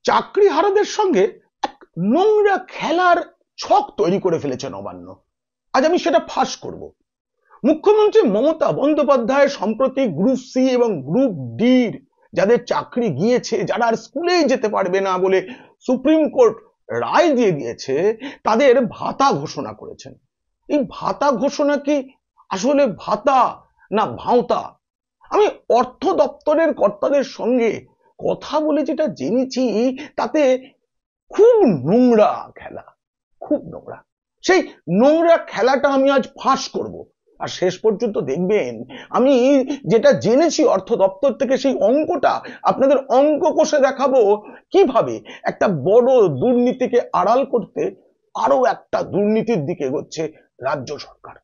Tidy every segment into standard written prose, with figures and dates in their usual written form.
চাকরিহারাদের সঙ্গে এক নোংরা খেলার ছক তৈরি করে ফেলেছে নবান্ন। আজ আমি সেটা ফাঁস করব। মুখ্যমন্ত্রী মমতা বন্দ্যোপাধ্যায় সম্প্রতি গ্রুপ সি এবং গ্রুপ ডির যাদের চাকরি গিয়েছে, যারা আর স্কুলেই যেতে পারবে না বলে সুপ্রিম কোর্ট রায় দিয়ে দিয়েছে, তাদের ভাতা ঘোষণা করেছেন। এই ভাতা ঘোষণা কি আসলে ভাতা না ভাঁওতা? আমি অর্থ দপ্তরের কর্তাদের সঙ্গে কথা বলে যেটা জেনেছি, তাতে খুব নোংরা খেলা, খুব নোংরা। সেই নোংরা খেলাটা আমি আজ ফাঁস করব। আর শেষ পর্যন্ত দেখবেন আমি যেটা জেনেছি অর্থ দপ্তর থেকে, সেই অঙ্কটা আপনাদের অঙ্ক কষে দেখাবো কিভাবে একটা বড় দুর্নীতিকে আড়াল করতে আরো একটা দুর্নীতির দিকে এগোচ্ছে রাজ্য সরকার।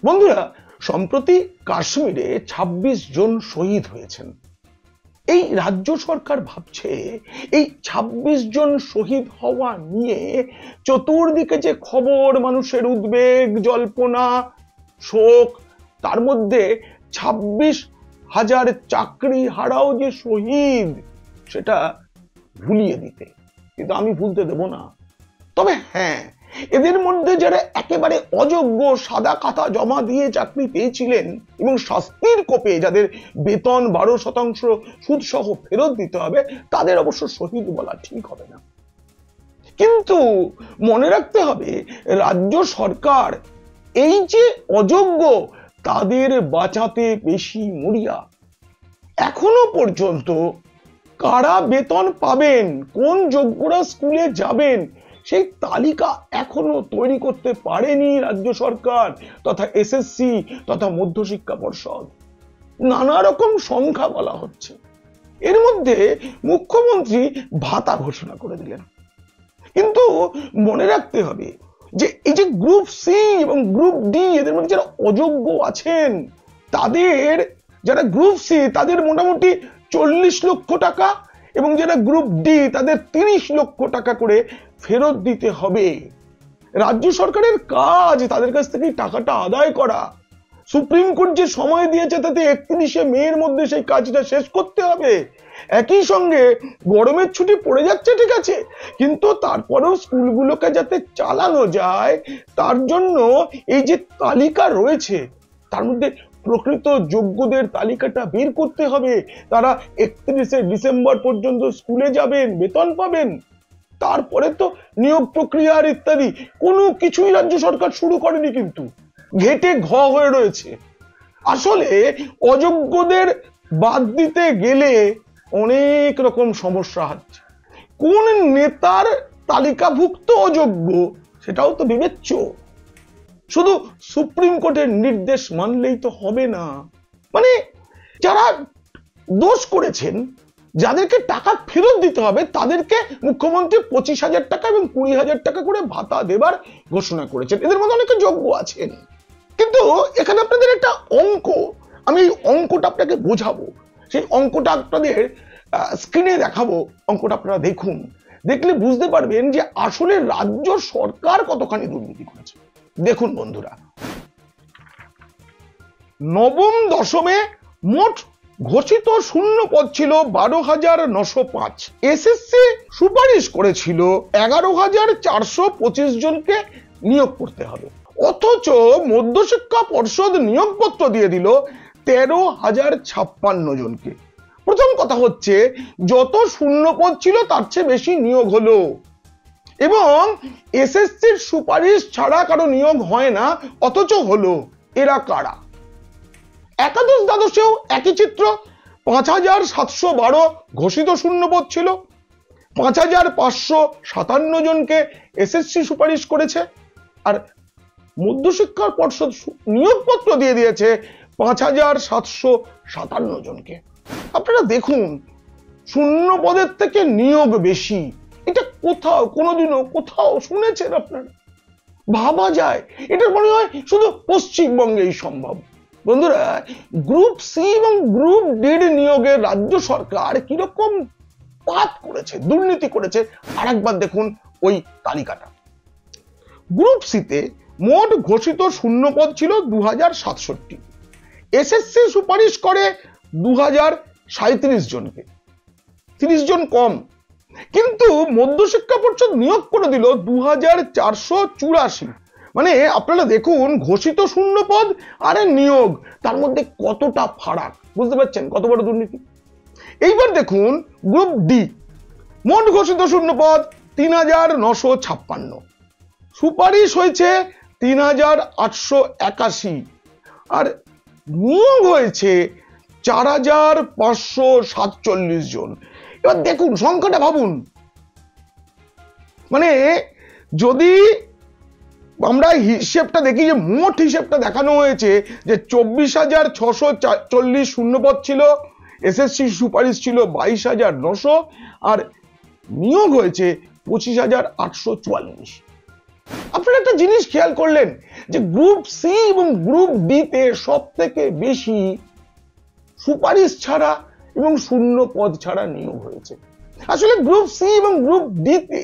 বন্ধুরা, সম্প্রতি কাশ্মীরে ২৬ জন শহীদ হয়েছেন। এই রাজ্য সরকার ভাবছে এই ২৬ জন শহীদ হওয়া নিয়ে চতুর্দিকে যে খবর, মানুষের উদ্বেগ, জল্পনা, শোক, তার মধ্যে ২৬,০০০ চাকরি হারাও যে শহীদ, সেটা ভুলিয়ে দিতে। কিন্তু আমি ভুলতে দেব না। তবে হ্যাঁ, এদের মধ্যে যারা একেবারে অযোগ্য, সাদা খাতা জমা দিয়ে চাকরি পেয়েছিলেন এবং শাস্তির কোপে যাদের বেতন ১২% সুদ সহ ফেরত দিতে হবে, তাদের অবশ্য শহীদ বলা ঠিক হবে না। কিন্তু মনে রাখতে হবে, রাজ্য সরকার এই যে অযোগ্য, তাদের বাঁচাতে বেশি মরিয়া। এখনো পর্যন্ত কারা বেতন পাবেন, কোন যোগ্যরা স্কুলে যাবেন, সেই তালিকা এখনো তৈরি করতে পারেনি রাজ্য সরকার তথা এসএসসি তথা মধ্যশিক্ষা পর্ষদ। নানা রকম সংখ্যা বলা হচ্ছে। এর মধ্যে মুখ্যমন্ত্রী ভাতা ঘোষণা করে দিলেন। কিন্তু মনে রাখতে হবে যে এই যে গ্রুপ সি এবং গ্রুপ ডি, এদের মধ্যে যারা অযোগ্য আছেন, তাদের, যারা গ্রুপ সি তাদের মোটামুটি ৪০ লক্ষ টাকা, এবং যারা গ্রুপ ডি তাদের ৩০ লক্ষ টাকা করে ফেরত দিতে হবে। রাজ্য সরকারের কাজ তাদের কাছ থেকে টাকাটা আদায় করা। সুপ্রিম কোর্ট যে সময় দিয়েছে, তাতে ৩১শে মের মধ্যে সেই কাজটা শেষ করতে হবে। একই সঙ্গে গরমের ছুটি পড়ে যাচ্ছে, ঠিক আছে, কিন্তু তারপরেও স্কুলগুলোকে যাতে চালানো যায়, তার জন্য এই যে তালিকা রয়েছে, তার মধ্যে প্রকৃত যোগ্যদের তালিকাটা বের করতে হবে। তারা ৩১শে ডিসেম্বর পর্যন্ত স্কুলে যাবেন, বেতন পাবেন। তারপরে তো নিয়োগ প্রক্রিয়া ইত্যাদি কোনো কিছুই রাজ্য সরকার শুরু করেনি, কিন্তু ঘেটে ঘ হয়ে রয়েছে। আসলে অযোগ্যদের বাদ দিতে গেলে অনেক রকম সমস্যা হচ্ছে। কোন নেতার তালিকাভুক্ত অযোগ্য, সেটাও তো বিবেচ্য। শুধু সুপ্রিম কোর্টের নির্দেশ মানলেই তো হবে না। মানে যারা দোষ করেছেন, যাদেরকে টাকা ফেরত দিতে হবে, তাদেরকে মুখ্যমন্ত্রী ২৫,০০০ টাকা এবং ২০,০০০ টাকা করে ভাতা দেবার ঘোষণা করেছেন। এদের মধ্যে অনেকে যোগ্য আছেন। কিন্তু এখানে আপনাদের একটা অঙ্ক, আমি এই অঙ্কটা আপনাকে বোঝাবো। সেই অঙ্কটা আপনাদের স্ক্রিনে দেখাবো। অঙ্কটা আপনারা দেখুন, দেখলে বুঝতে পারবেন যে আসলে রাজ্য সরকার কতখানি দুর্নীতি করেছে। দেখুন বন্ধুরা, নবম দশমে মোট ঘোষিত শূন্য পদ ছিল ১২,৯০৫। এসএসসি সুপারিশ করেছিল ১১,৪২৫ জনকে নিয়োগ করতে হবে, অথচ মধ্যশিক্ষা পর্ষদ নিয়োগপত্র দিয়ে দিল ১৩,০৫৬ জনকে। প্রথম কথা হচ্ছে, যত শূন্য পদ ছিল তার চেয়ে বেশি নিয়োগ হলো, এবং এসএসসির সুপারিশ ছাড়া কারো নিয়োগ হয় না, অথচ হলো। এরা কারা? একাদশ দ্বাদশেও একই চিত্র। ৫,৭১২ ঘোষিত শূন্যপদ ছিল, ৫,৫৫৭ জনকে এসএসসি সুপারিশ করেছে, আর মধ্যশিক্ষা পর্ষদ নিয়োগপত্র দিয়ে দিয়েছে ৫,৭৫৭ জনকে। আপনারা দেখুন, শূন্য পদের থেকে নিয়োগ বেশি। এটা কোথাও কোনোদিনও কোথাও শুনেছেন আপনারা? ভাবা যায় এটা মনে হয় শুধু পশ্চিমবঙ্গেই সম্ভব। বন্ধুরা, গ্রুপ সি এবং গ্রুপ ডি নিয়োগে রাজ্য সরকার কিরকম পাপ করেছে, দুর্নীতি করেছে, আরেকবার দেখুন ওই তালিকাটা। গ্রুপ সিতে মোট ঘোষিত শূন্যপদ ছিল ২,০৬৭। এসএসসি সুপারিশ করে ২,০৩৭ জনকে। 30 জন কম, কিন্তু মধ্যশিক্ষা পর্ষদ নিয়োগ করে দিল 2484। মানে আপনারা দেখুন, ঘোষিত শূন্য পদ আর নিয়োগ, তার মধ্যে কতটা ফারাক, বুঝতে পারছেন কত বড় দুর্নীতি। এইবার দেখুন গ্রুপ ডি, মোট ঘোষিত শূন্য পদ 3956, সুপারিশ হয়েছে 3881, আর নিয়োগ হয়েছে 4547 জন। এবার দেখুন সংখ্যাটা ভাবুন, মানে যদি আমরা হিসেবটা দেখি, যে মোট হিসেবটা দেখানো হয়েছে যে 24,640 শূন্যপদ ছিল, এসএসসি সুপারিশ ছিল 22,900, আর নিয়োগ হয়েছে 25,844। আপনারা একটা জিনিস খেয়াল করলেন যে গ্রুপ সি এবং গ্রুপ ডি তে সব থেকে বেশি সুপারিশ ছাড়া এবং শূন্য পদ ছাড়া নিয়োগ হয়েছে। আসলে গ্রুপ সি এবং গ্রুপ ডি তে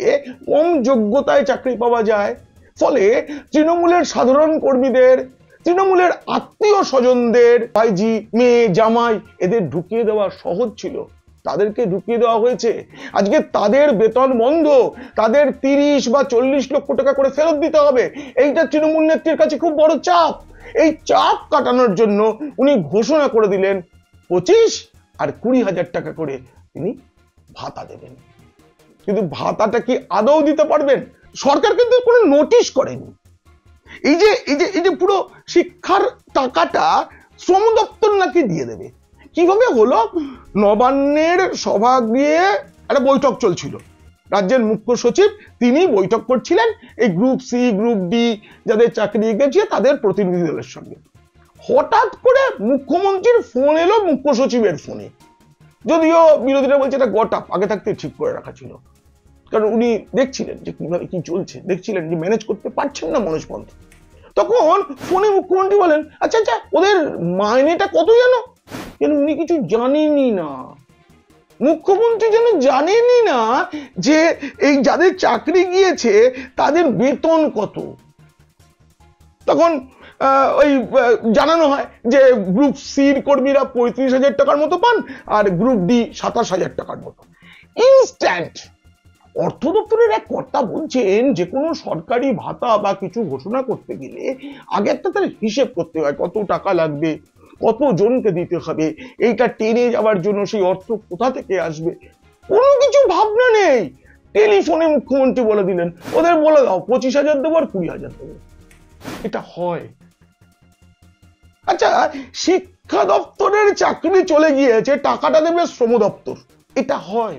কম যোগ্যতায় চাকরি পাওয়া যায়, ফলে তৃণমূলের সাধারণ কর্মীদের, তৃণমূলের আত্মীয় স্বজনদের, ভাইজি, মেয়ে, জামাই, এদের ঢুকিয়ে দেওয়া সহজ ছিল, তাদেরকে ঢুকিয়ে দেওয়া হয়েছে। আজকে তাদের বেতন বন্ধ, তাদের 30 বা 40 লক্ষ টাকা করে ফেরত দিতে হবে, এইটা তৃণমূল নেত্রীর কাছে খুব বড় চাপ। এই চাপ কাটানোর জন্য উনি ঘোষণা করে দিলেন 25 আর 20,000 টাকা করে তিনি ভাতা দেবেন। কিন্তু ভাতাটা কি আদৌ দিতে পারবেন? সরকার কিন্তু কোনো নোটিশ করেনি। এই যে পুরো শিক্ষার টাকাটা শ্রম দপ্তর নাকি দিয়ে দেবে। কিভাবে হলো? নবান্নের সভাগৃহে একটা বৈঠক চলছিল, রাজ্যের মুখ্য সচিব তিনি বৈঠক করছিলেন এই গ্রুপ সি গ্রুপ ডি যাদের চাকরি গেছে তাদের প্রতিনিধি দলের সঙ্গে। হঠাৎ করে মুখ্যমন্ত্রীর ফোন এলো মুখ্য সচিবের ফোনে, যদিও বিরোধীরা বলছে এটা গটআপ, আগে থাকতে ঠিক করে রাখা ছিল, কারণ উনি দেখছিলেন যে কিভাবে কি চলছে, দেখছিলেন যে ম্যানেজ করতে পারছেন না মনোজ পন্থ। তখন ফোনে মুখ্যমন্ত্রী বলেন, আচ্ছা আচ্ছা ওদের মাইনেটা কত জানো? কেন উনি কিছু জানেনই না, মুখ্যমন্ত্রী যেন জানেনই না যে এই যাদের চাকরি গিয়েছে তাদের বেতন কত। তখন ওই জানানো হয় যে গ্রুপ সির কর্মীরা 35,000 টাকার মতো পান, আর গ্রুপ ডি 27,000 টাকার মতো। ইনস্ট্যান্ট। অর্থ দপ্তরের এক কর্তা বলছেন যে কোনো সরকারি ভাতা বা কিছু ঘোষণা করতে গেলে আগে একটা তার হিসেব করতে হয়, কত টাকা লাগবে, কত জনকে দিতে হবে, এইটা টেনে যাওয়ার জন্য সেই অর্থ কোথা থেকে আসবে, কোনো কিছু ভাবনা নেই। টেলিফোনে মুখ্যমন্ত্রী বলে দিলেন, ওদের বলে দাও 25,000 দেবো আর 20,000 দেবো। এটা হয়? আচ্ছা, শিক্ষা দপ্তরের চাকরি চলে গিয়েছে, টাকাটা দেবে শ্রম দপ্তর, এটা হয়?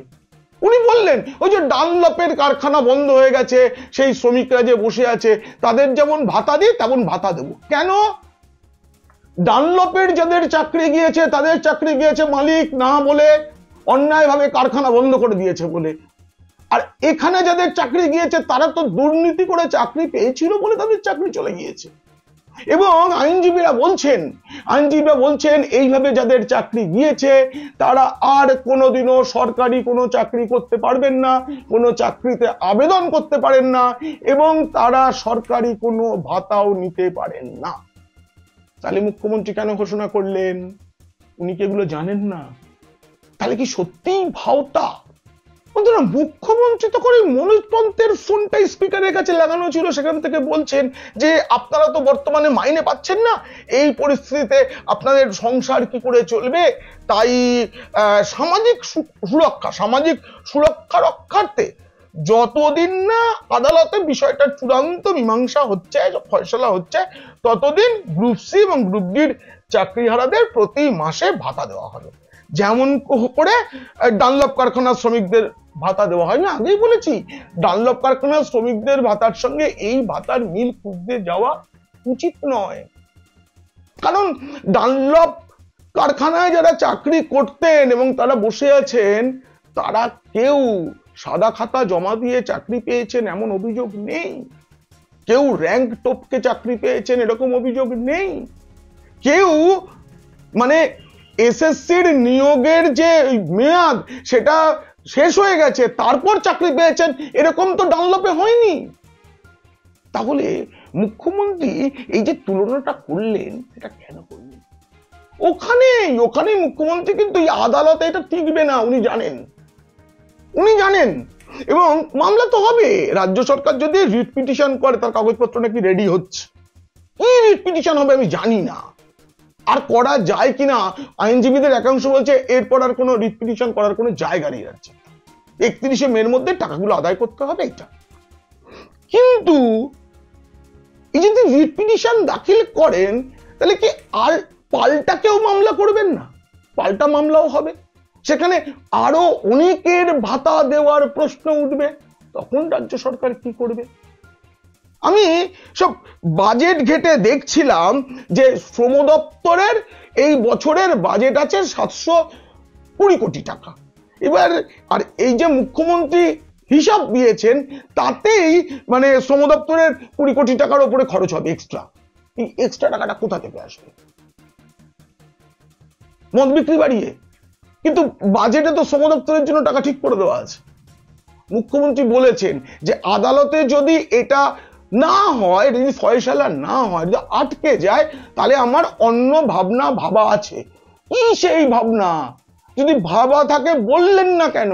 উনি বললেন ওই যে ডানলপের কারখানা বন্ধ হয়ে গেছে, সেই শ্রমিকরা যে বসে আছে তাদের যেমন ভাতা দিই তেমন ভাতা দেব। কেন? ডানলপের যাদের চাকরি গিয়েছে তাদের চাকরি গিয়েছে মালিক না বলে, অন্যায়ভাবে কারখানা বন্ধ করে দিয়েছে বলে, আর এখানে যাদের চাকরি গিয়েছে তারা তো দুর্নীতি করে চাকরি পেয়েছিল বলে তাদের চাকরি চলে গিয়েছে। এবং আইনজীবীরা বলছেন এইভাবে যাদের চাকরি গিয়েছে তারা আর কোনোদিনও সরকারি কোনো চাকরি করতে পারবেন না, কোনো চাকরিতে আবেদন করতে পারেন না, এবং তারা সরকারি কোনো ভাতাও নিতে পারেন না। তাহলে মুখ্যমন্ত্রী কেন ঘোষণা করলেন? উনি কি এগুলো জানেন না? তাহলে কি সত্যিই ভাওতা? বন্ধুরা, মুখ্যমন্ত্রী তখন মনোজ পন্থের ফোনটা স্পিকারের কাছে লাগানো ছিল, সেখান থেকে বলছেন যে আপনারা তো বর্তমানে মাইনে পাচ্ছেন না, এই পরিস্থিতিতে আপনাদের সংসার কি করে চলবে, তাই সামাজিক সুরক্ষা রক্ষার্থে যতদিন না আদালতে বিষয়টা চূড়ান্ত মীমাংসা হচ্ছে, ফয়সলা হচ্ছে, ততদিন গ্রুপ সি এবং গ্রুপ ডির চাকরিহারাদের প্রতি মাসে ভাতা দেওয়া হবে, যেমন করে ডানলপ কারখানার শ্রমিকদের ভাতা দেওয়া হয়। না, আগেই বলেছি ডানলপ কারখানার শ্রমিকদের ভাতার সঙ্গে এই ভাতার মিল খুঁজতে যাওয়া উচিত নয়, কারণ ডানলপ কারখানায় যারা চাকরি করতেন এবং তারা বসে আছেন তারা কেউ সাদা খাতা জমা দিয়ে চাকরি পেয়েছেন এমন অভিযোগ নেই, কেউ র্যাঙ্ক টপকে চাকরি পেয়েছেন এরকম অভিযোগ নেই, কেউ মানে এসএসসির নিয়োগের যে মেয়াদ সেটা শেষ হয়ে গেছে তারপর চাকরি পেয়েছেন এরকম তো ডানলপে হয়নি। তাহলে মুখ্যমন্ত্রী এই যে তুলনাটা করলেন এটা কেন করলেন? ওখানে মুখ্যমন্ত্রী কিন্তু এই আদালতে এটা টিকবে না, উনি জানেন। উনি জানেন। এবং মামলা তো হবে, রাজ্য সরকার যদি রিট পিটিশন করে, তার কাগজপত্র নাকি রেডি হচ্ছে, কি রিট পিটিশন হবে আমি জানি না, আর করা যায় কিনা। আইনজীবীদের একাংশ বলছে এরপর আর কোনো রিট পিটিশন করার কোনো জায়গা নেই রাজ্যে, 31শে মের মধ্যে টাকাগুলো আদায় করতে হবে এটা। কিন্তু এই যদি রিট পিটিশন দাখিল করেন, তাহলে কি আর পাল্টা কেউ মামলা করবেন না? পাল্টা মামলাও হবে, সেখানে আরো অনেকের ভাতা দেওয়ার প্রশ্ন উঠবে, তখন রাজ্য সরকার কি করবে? আমি সব বাজেট ঘেটে দেখছিলাম যে শ্রম দপ্তরের এই বছরের বাজেট আছে 720 কোটি টাকা। এবার আর এই যে মুখ্যমন্ত্রী হিসাব দিয়েছেন, তাতেই মানে শ্রম দপ্তরের 20 কোটি টাকার উপরে খরচ হবে এক্সট্রা। এই এক্সট্রা টাকাটা কোথা থেকে আসবে? মদ বিক্রি বাড়িয়ে? কিন্তু বাজেটে তো শ্রম দপ্তরের জন্য টাকা ঠিক করে দেওয়া আছে। মুখ্যমন্ত্রী বলেছেন যে আদালতে যদি এটা না হয়, যদি ফয়সালা না হয়, যদি আটকে যায়, তাহলে আমার অন্য ভাবনা ভাবা আছে। কি সেই ভাবনা? যদি ভাবা থাকে বললেন না কেন?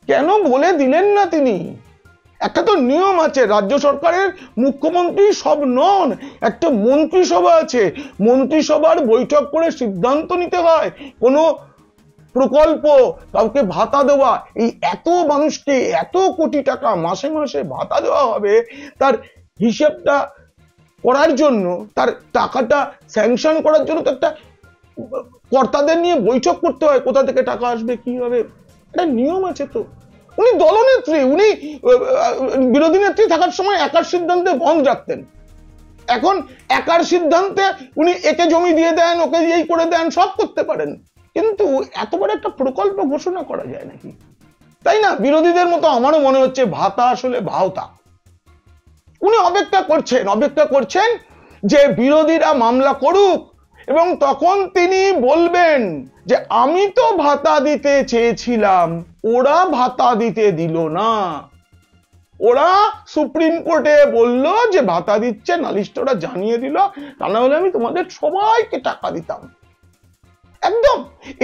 কেন বলে দিলেন না তিনি? একটা তো নিয়ম আছে, রাজ্য সরকারের মুখ্যমন্ত্রী সব নন, একটা মন্ত্রিসভা আছে, মন্ত্রিসভার বৈঠক করে সিদ্ধান্ত নিতে হয়। কোনো প্রকল্প, কাউকে ভাতা দেওয়া, এই এত মানুষকে এত কোটি টাকা মাসে মাসে ভাতা দেওয়া হবে, তার হিসেবটা করার জন্য, তার টাকাটা স্যাংশন করার জন্য তো একটা কর্তাদের নিয়ে বৈঠক করতে হয়, কোথা থেকে টাকা আসবে, কি হবে, একটা নিয়ম আছে তো। উনি দলনেত্রী, উনি বিরোধী নেত্রী থাকার সময় একার সিদ্ধান্তে বন্ধ রাখতেন। এখন একার সিদ্ধান্তে উনি একে জমি দিয়ে দেন, ওকে দিয়েই করে দেন, সব করতে পারেন, কিন্তু এত বড় একটা প্রকল্প ঘোষণা করা যায় নাকি? তাই না? বিরোধীদের মতো আমারও মনে হচ্ছে ভাতা আসলে ভাওতা। উনি অপেক্ষা করছেন যে বিরোধীরা মামলা করুক, এবং তখন তিনি বলবেন যে আমি তো ভাতা দিতে চেয়েছিলাম, ওরা ভাতা দিতে দিল না, ওরা সুপ্রিম কোর্টে বলল যে ভাতা দিচ্ছে, নালিশটা ওরা জানিয়ে দিল, তা না হলে আমি তোমাদের সবাইকে টাকা দিতাম। একদম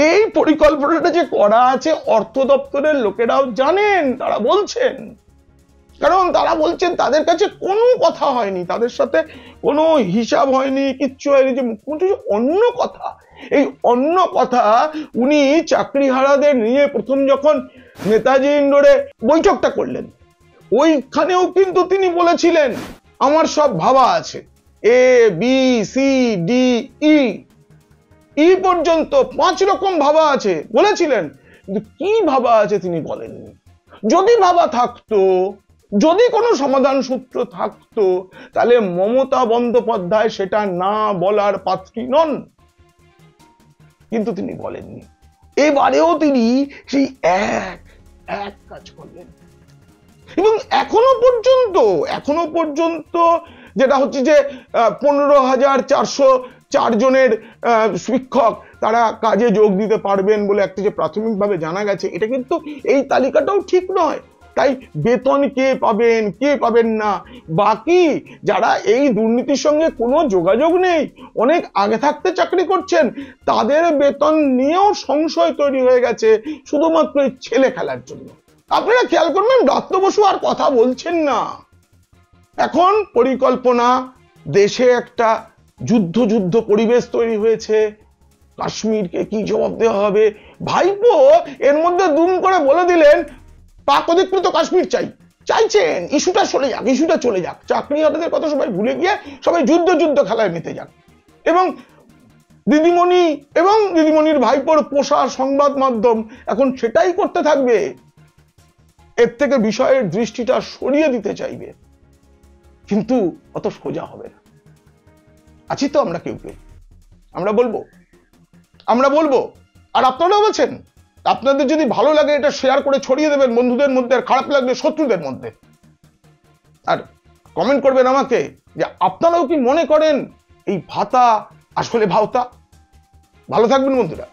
এই পরিকল্পনাটা যে করা আছে, অর্থ দপ্তরের লোকেরাও জানেন, তারা বলছেন, কারণ তারা বলছেন তাদের কাছে কোনো কথা হয়নি, তাদের সাথে কোনো হিসাব হয়নি, কিচ্ছু হয়নি, যে মুখ্যমন্ত্রী অন্য কথা, এই অন্য কথা উনি চাকরিহারাদের নিয়ে প্রথম যখন নেতাজি ইন্ডোরে বৈঠকটা করলেন, ওইখানেও কিন্তু তিনি বলেছিলেন আমার সব ভাবা আছে, A B C D E পর্যন্ত 5 রকম ভাবা আছে বলেছিলেন, কিন্তু কি ভাবা আছে তিনি বলেননি। যদি ভাবা থাকতো, যদি কোনো সমাধান সূত্র থাকতো, তাহলে মমতা বন্দ্যোপাধ্যায় সেটা না বলার পাত্রী নন, কিন্তু তিনি বলেননি। এবারেও তিনি সেই এক কাজ করলেন, এবং এখনো পর্যন্ত যেটা হচ্ছে যে 15,404 জনের শিক্ষক তারা কাজে যোগ দিতে পারবেন বলে একটা যে প্রাথমিকভাবে জানা গেছে, এটা কিন্তু এই তালিকাটাও ঠিক নয়। তাই বেতন কে পাবেন না, বাকি যারা এই দুর্নীতির সঙ্গে কোনো যোগাযোগ নেই, অনেক আগে থাকতে চাকরি করছেন, তাদের বেতন নিয়েও সংশয় তৈরি হয়ে গেছে, শুধুমাত্র ছেলে খেলার জন্য। আপনারা খেয়াল করবেন, দত্ত বসু আর কথা বলছেন না। এখন পরিকল্পনা, দেশে একটা যুদ্ধ পরিবেশ তৈরি হয়েছে, কাশ্মীরকে কি জবাব দেওয়া হবে। ভাইপো এর মধ্যে দুম করে বলে দিলেন পাক অধিকৃত কাশ্মীর চাইছেন, ইস্যুটা চলে যাক, চাকরিহারাদের কথা সবাই ভুলে গিয়ে সবাই যুদ্ধ খেলায় মেতে যাক। এবং দিদিমণির ভাইপোর পোষা সংবাদ মাধ্যম এখন সেটাই করতে থাকবে, এর থেকে বিষয়ের দৃষ্টিটা সরিয়ে দিতে চাইবে, কিন্তু অত সোজা হবে না। আছি তো আমরা কেউ আমরা বলবো, আর আপনারাও বলছেন। আপনাদের যদি ভালো লাগে এটা শেয়ার করে ছড়িয়ে দেবেন বন্ধুদের মধ্যে, আর খারাপ লাগলে শত্রুদের মধ্যে, আর কমেন্ট করবেন আমাকে যে আপনারাও কি মনে করেন এই ভাতা আসলে ভাওতা। ভালো থাকবেন বন্ধুরা।